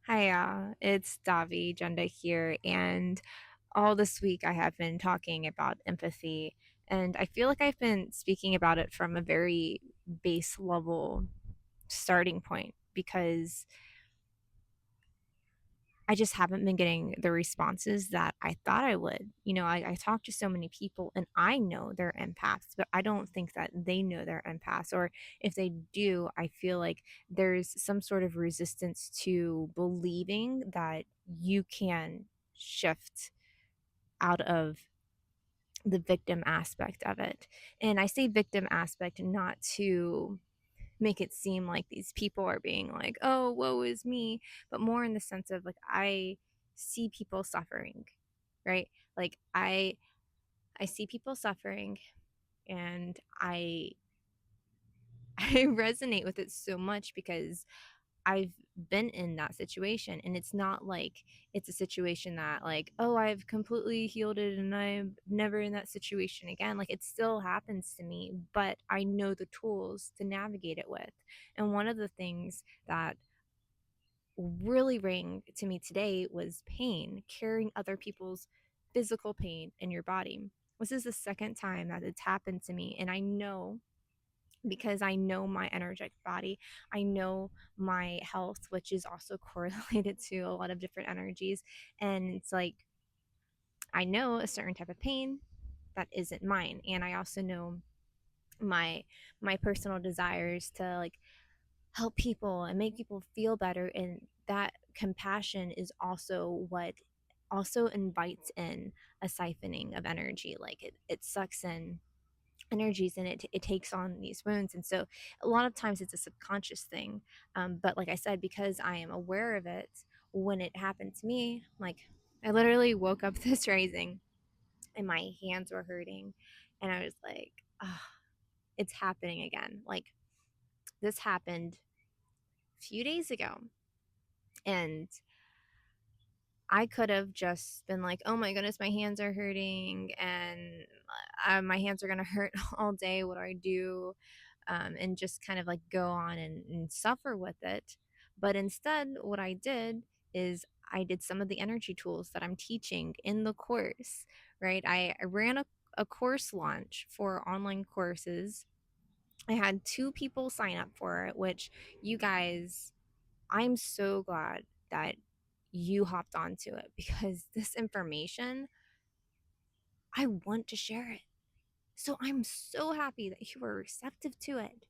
Hi, it's Davi Jenda here, and all this week I have been talking about empathy, and I feel like I've been speaking about it from a very base level starting point because I just haven't been getting the responses that I thought I would. I talk to so many people and I know they're empaths, but I don't think that they know they're empaths. Or if they do, I feel like there's some sort of resistance to believing that you can shift out of the victim aspect of it. And I say victim aspect not to make it seem like these people are being like, oh, woe is me, but more in the sense of like, I see people suffering, right? Like I see people suffering and I resonate with it so much because I've been in that situation, and it's not like it's a situation that like, oh, I've completely healed it and I'm never in that situation again. Like it still happens to me, but I know the tools to navigate it with. And one of the things that really rang to me today was pain, carrying other people's physical pain in your body. This is the second time that it's happened to me, and I know because I know my energetic body. I know my health, which is also correlated to a lot of different energies. And it's like, I know a certain type of pain that isn't mine. And I also know my my personal desires to like help people and make people feel better. And that compassion is also what also invites in a siphoning of energy. Like it sucks in energies and it takes on these wounds. And so a lot of times it's a subconscious thing, but like I said, because I am aware of it, when it happened to me, like I literally woke up this rising and my hands were hurting, and I was like, oh, it's happening again. Like this happened a few days ago, and I could have just been like, oh my goodness, my hands are hurting and my hands are going to hurt all day. What do I do? And just kind of like go on and suffer with it. But instead, what I did is I did some of the energy tools that I'm teaching in the course, right? I ran a course launch for online courses. I had two people sign up for it, which you guys, I'm so glad that you hopped onto it because this information, I want to share it. So I'm so happy that you were receptive to it.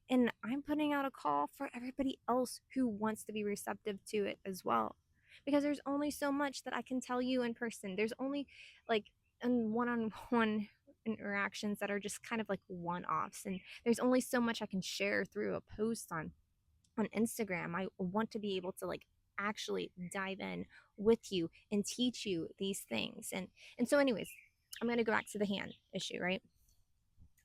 And I'm putting out a call for everybody else who wants to be receptive to it as well. Because there's only so much that I can tell you in person. There's only like in one-on-one interactions that are just kind of like one-offs. And there's only so much I can share through a post on Instagram. I want to be able to like actually dive in with you and teach you these things. And so anyways, I'm going to go back to the hand issue, right?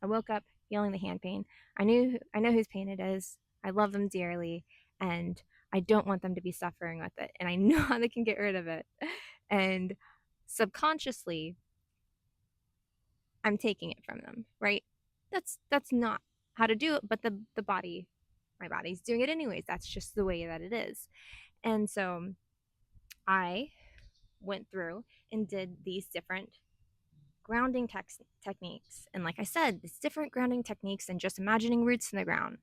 I woke up feeling the hand pain. I know whose pain it is. I love them dearly, and I don't want them to be suffering with it. And I know how they can get rid of it. And subconsciously, I'm taking it from them, right? That's not how to do it, but the body, my body's doing it anyways. That's just the way that it is. And so I went through and did these different grounding techniques. And like I said, it's different grounding techniques than just imagining roots in the ground.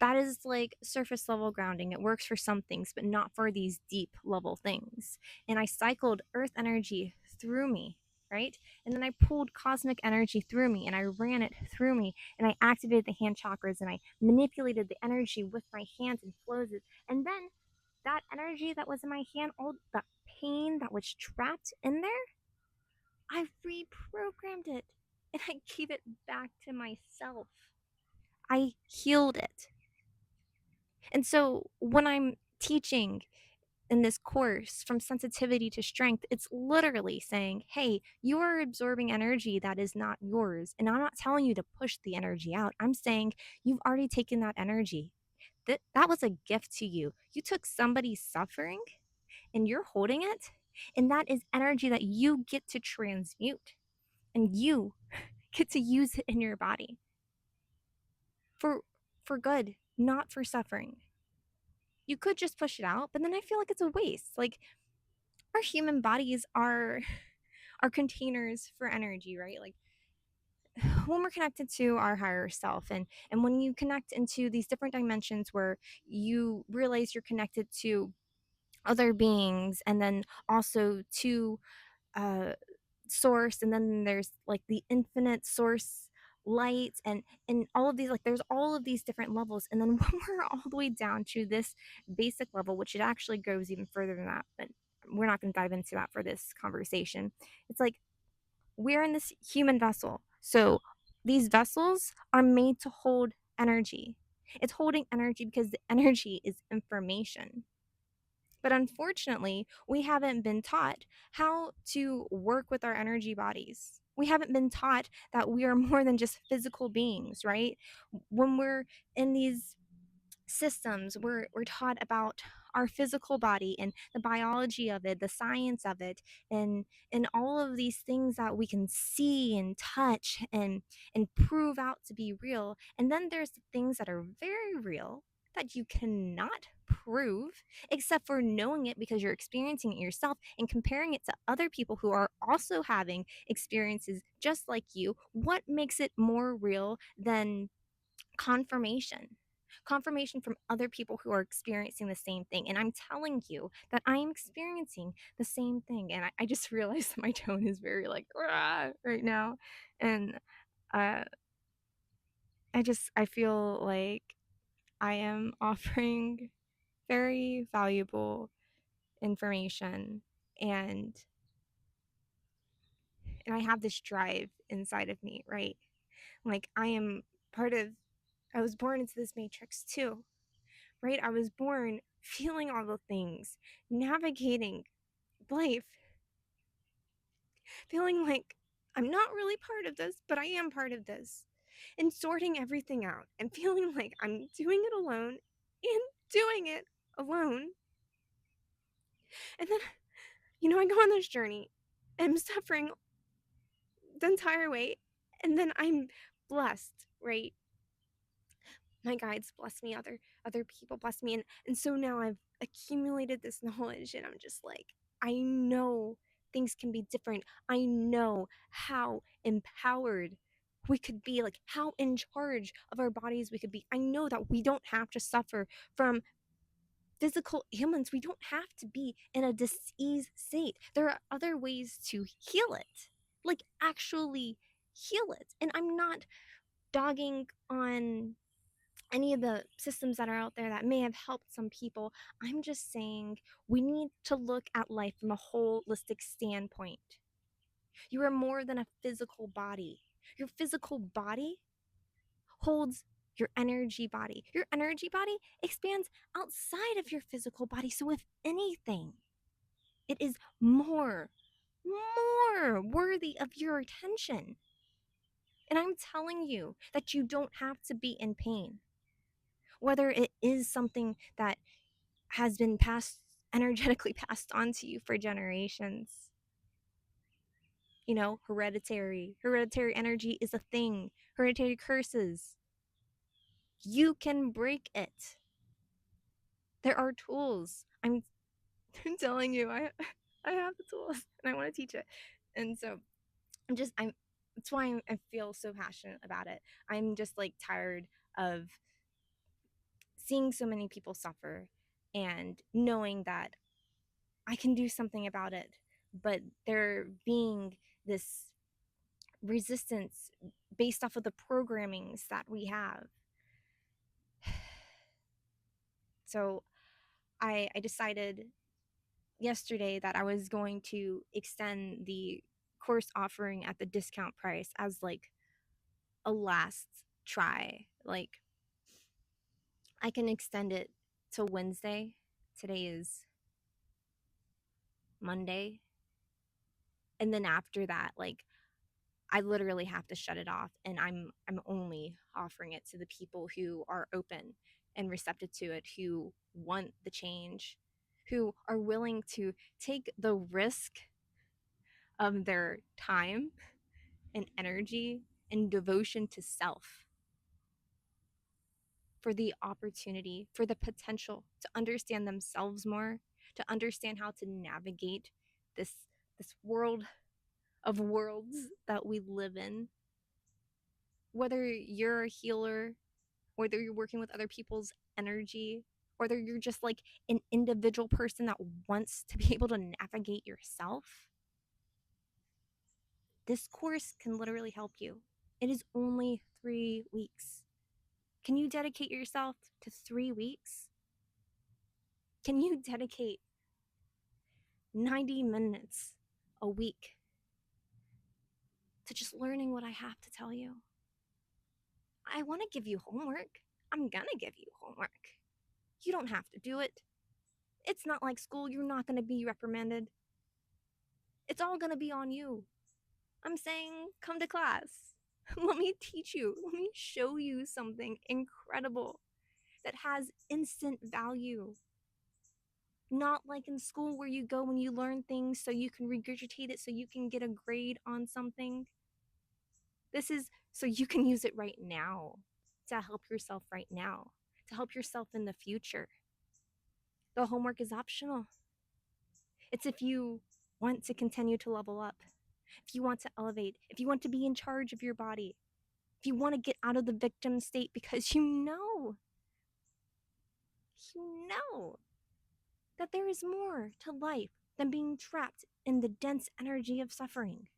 That is like surface level grounding. It works for some things, but not for these deep level things. And I cycled earth energy through me, right? And then I pulled cosmic energy through me and I ran it through me and I activated the hand chakras and I manipulated the energy with my hands and flows it. And then that energy that was in my hand, all that pain that was trapped in there, I reprogrammed it and I gave it back to myself. I healed it. And so when I'm teaching in this course from sensitivity to strength, it's literally saying, hey, you are absorbing energy that is not yours. And I'm not telling you to push the energy out. I'm saying you've already taken that energy. That was a gift to you. You took somebody's suffering and you're holding it. And that is energy that you get to transmute and you get to use it in your body for for good, not for suffering. You could just push it out, but then I feel like it's a waste. Like our human bodies are containers for energy, right? Like when we're connected to our higher self, and when you connect into these different dimensions where you realize you're connected to other beings, and then also to uh source, and then there's like the infinite source light, and all of these, like there's all of these different levels, and then when we're all the way down to this basic level, which it actually goes even further than that, but we're not going to dive into that for this conversation. It's like we're in this human vessel, so these vessels are made to hold energy. It's holding energy because the energy is information. But unfortunately, we haven't been taught how to work with our energy bodies. We haven't been taught that we are more than just physical beings, right? When we're in these systems, we're taught about our physical body and the biology of it, the science of it, and all of these things that we can see and touch and prove out to be real. And then there's the things that are very real that you cannot prove except for knowing it because you're experiencing it yourself and comparing it to other people who are also having experiences just like you. What makes it more real than confirmation? Confirmation from other people who are experiencing the same thing. And I'm telling you that I am experiencing the same thing. And I just realized that my tone is very like "Rah," right now. And uh, I feel like I am offering very valuable information, and I have this drive inside of me, right? Like I am part of I was born into this matrix too, right? I was born feeling all the things, navigating life, feeling like I'm not really part of this, but I am part of this, and sorting everything out and feeling like I'm doing it alone and doing it alone. And then, I go on this journey and I'm suffering the entire way. And then I'm blessed, right? My guides bless me, other people bless me, and so now I've accumulated this knowledge, and I'm just like, I know things can be different. I know how empowered we could be, like how in charge of our bodies we could be. I know that we don't have to suffer from physical ailments. We don't have to be in a disease state. There are other ways to heal it, like actually heal it. And I'm not dogging on any of the systems that are out there that may have helped some people. I'm just saying we need to look at life from a holistic standpoint. You are more than a physical body. Your physical body holds your energy body. Your energy body expands outside of your physical body. So, if anything, it is more worthy of your attention. And I'm telling you that you don't have to be in pain. Whether it is something that has been energetically passed on to you for generations. Hereditary energy is a thing. Hereditary curses. You can break it. There are tools. I'm telling you, I have the tools and I want to teach it. And so I'm that's why I feel so passionate about it. I'm just like tired of seeing so many people suffer and knowing that I can do something about it, but there being this resistance based off of the programmings that we have. So I decided yesterday that I was going to extend the course offering at the discount price as like a last try. Like I can extend it till Wednesday. Today is Monday. And then after that, like I literally have to shut it off, and I'm only offering it to the people who are open and receptive to it, who want the change, who are willing to take the risk of their time and energy and devotion to self for the opportunity, for the potential to understand themselves more, to understand how to navigate this world of worlds that we live in. Whether you're a healer, whether you're working with other people's energy, whether you're just like an individual person that wants to be able to navigate yourself, this course can literally help you. It is only 3 weeks. Can you dedicate yourself to 3 weeks? Can you dedicate 90 minutes a week to just learning what I have to tell you? I want to give you homework. I'm going to give you homework. You don't have to do it. It's not like school. You're not going to be reprimanded. It's all going to be on you. I'm saying come to class. Let me teach you. Let me show you something incredible that has instant value. Not like in school where you go and you learn things so you can regurgitate it so you can get a grade on something. This is so you can use it right now to help yourself right now, to help yourself in the future. The homework is optional. It's if you want to continue to level up, if you want to elevate, if you want to be in charge of your body, if you want to get out of the victim state because you know that there is more to life than being trapped in the dense energy of suffering.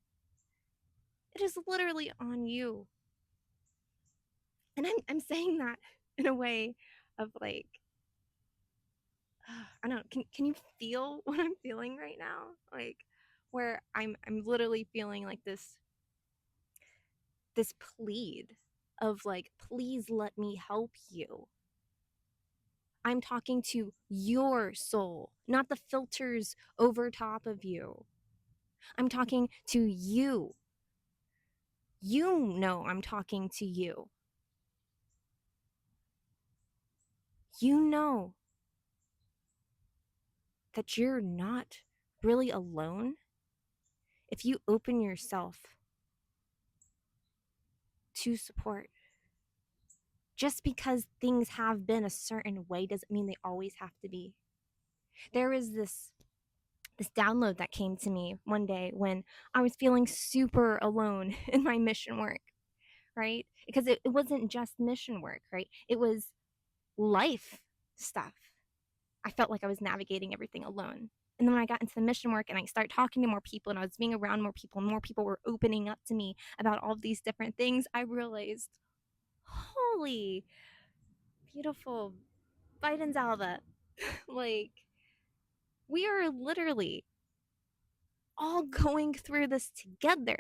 It is literally on you. And I'm saying that in a way of like, I don't know, can you feel what I'm feeling right now? Like where I'm literally feeling like this plead of like, please let me help you. I'm talking to your soul, not the filters over top of you. I'm talking to you. You know I'm talking to you. You know that you're not really alone if you open yourself to support. Just because things have been a certain way doesn't mean they always have to be. There is this download that came to me one day when I was feeling super alone in my mission work, right? Because it wasn't just mission work, right? It was life stuff. I felt like I was navigating everything alone. And then when I got into the mission work and I started talking to more people and I was being around more people and more people were opening up to me about all of these different things, I realized, holy, beautiful Biden's Alva. Like, we are literally all going through this together,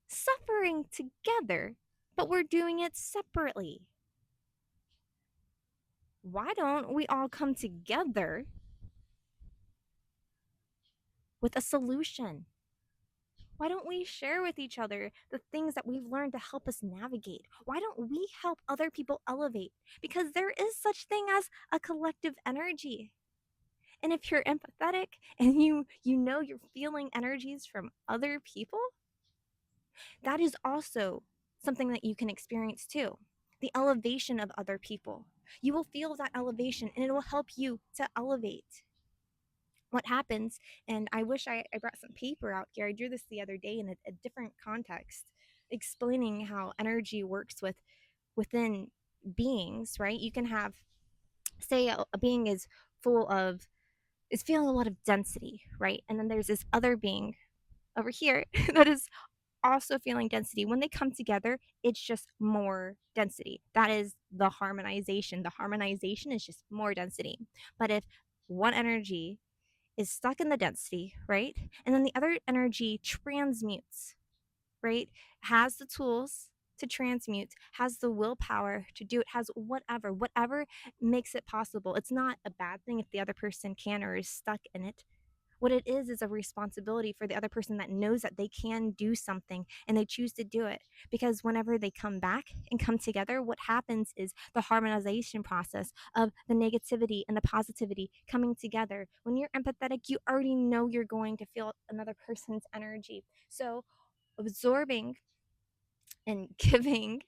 suffering together, but we're doing it separately. Why don't we all come together with a solution? Why don't we share with each other the things that we've learned to help us navigate? Why don't we help other people elevate? Because there is such thing as a collective energy. And if you're empathetic and you know you're feeling energies from other people, that is also something that you can experience too. The elevation of other people. You will feel that elevation and it will help you to elevate. What happens, and I wish I brought some paper out here. I drew this the other day in a different context, explaining how energy works within beings, right? You can have, say, a being is feeling a lot of density, right? And then there's this other being over here that is also feeling density. When they come together, it's just more density. That is the harmonization. The harmonization is just more density. But if one energy is stuck in the density, right? And then the other energy transmutes, right? Has the tools to transmute, has the willpower to do it, has whatever makes it possible. It's not a bad thing if the other person can or is stuck in it. What it is a responsibility for the other person that knows that they can do something and they choose to do it. Because whenever they come back and come together, what happens is the harmonization process of the negativity and the positivity coming together. When you're empathetic, you already know you're going to feel another person's energy. So absorbing and giving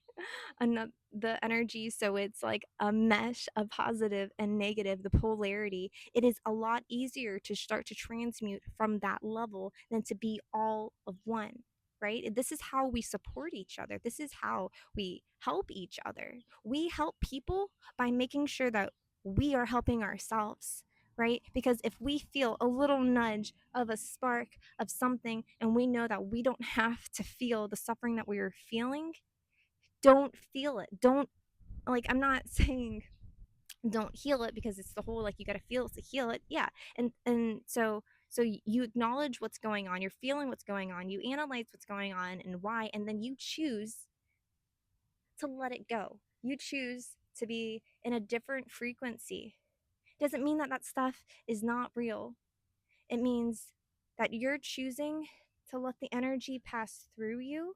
the energy, so it's like a mesh of positive and negative, the polarity. It is a lot easier to start to transmute from that level than to be all of one, right? This is how we support each other. This is how we help each other. We help people by making sure that we are helping ourselves, right? Because if we feel a little nudge of a spark of something and we know that we don't have to feel the suffering that we are feeling, don't feel it. Don't, like, I'm not saying don't heal it, because it's the whole, like, you got to feel it to heal it. Yeah. And so you acknowledge what's going on, you're feeling what's going on, you analyze what's going on and why, and then you choose to let it go. You choose to be in a different frequency. Doesn't mean that that stuff is not real. It means that you're choosing to let the energy pass through you.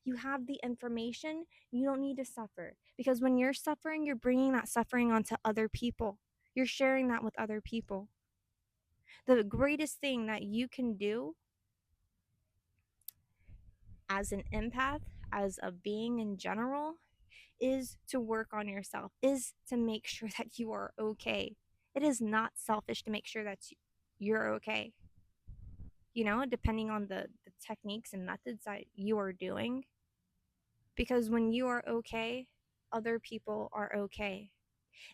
You have the information. You don't need to suffer, because when you're suffering, you're bringing that suffering onto other people. You're sharing that with other people. The greatest thing that you can do as an empath, as a being in general, is to work on yourself, is to make sure that you are okay. It is not selfish to make sure that you're okay, depending on the techniques and methods that you are doing. Because when you are okay, other people are okay.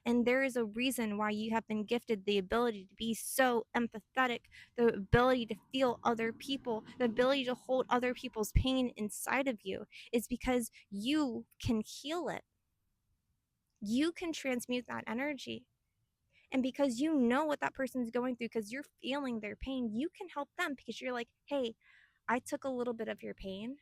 And there is a reason why you have been gifted the ability to be so empathetic, the ability to feel other people, the ability to hold other people's pain inside of you, is because you can heal it. You can transmute that energy. And because you know what that person's going through, because you're feeling their pain, you can help them, because you're like, hey, I took a little bit of your pain.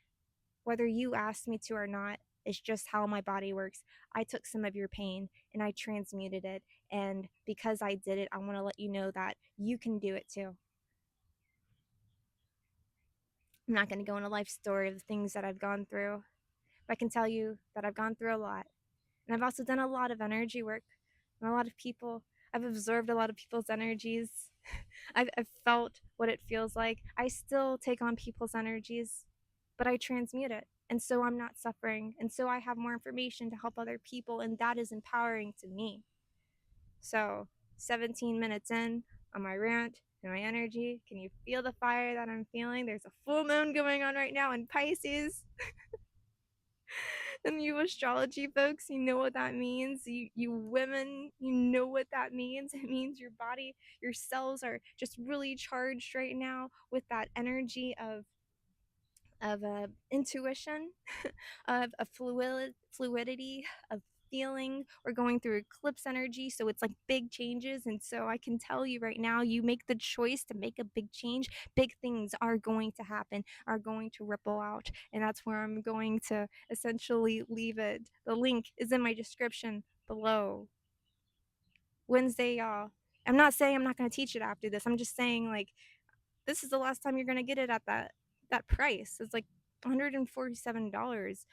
Whether you asked me to or not, it's just how my body works. I took some of your pain and I transmuted it. And because I did it, I want to let you know that you can do it too. I'm not going to go into a life story of the things that I've gone through, but I can tell you that I've gone through a lot. And I've also done a lot of energy work and a lot of people. I've observed a lot of people's energies. I've felt what it feels like. I still take on people's energies, but I transmute it. And so I'm not suffering. And so I have more information to help other people. And that is empowering to me. So 17 minutes in on my rant and my energy, can you feel the fire that I'm feeling? There's a full moon going on right now in Pisces. And you astrology folks, you know what that means. You women, you know what that means. It means your body, your cells are just really charged right now with that energy of intuition, of a fluidity, of feeling. We're going through eclipse energy, so it's like big changes. And so I can tell you right now, you make the choice to make a big change, big things are going to happen, are going to ripple out. And that's where I'm going to essentially leave it. The link is in my description below. Wednesday, y'all. I'm not saying I'm not going to teach it after this. I'm just saying, like, this is the last time you're going to get it at that price. It's like $147,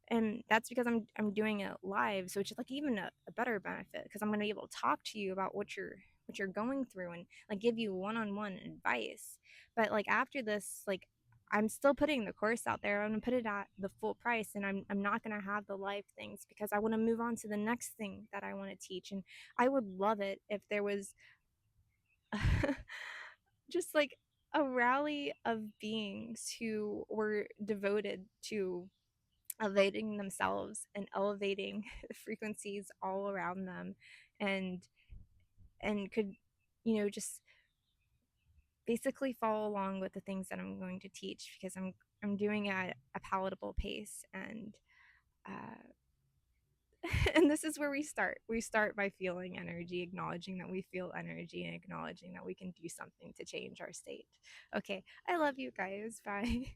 and that's because I'm doing it live, so it's just like even a better benefit, because I'm going to be able to talk to you about what you're going through, and like give you one-on-one advice. But like after this, like, I'm still putting the course out there. I'm going to put it at the full price, and I'm not going to have the live things, because I want to move on to the next thing that I want to teach. And I would love it if there was just like a rally of beings who were devoted to elevating themselves and elevating the frequencies all around them, and could, just basically follow along with the things that I'm going to teach, because I'm doing it at a palatable pace. And uh and this is where we start by feeling energy, acknowledging that we feel energy, and acknowledging that we can do something to change our state. Okay, I love you guys. Bye.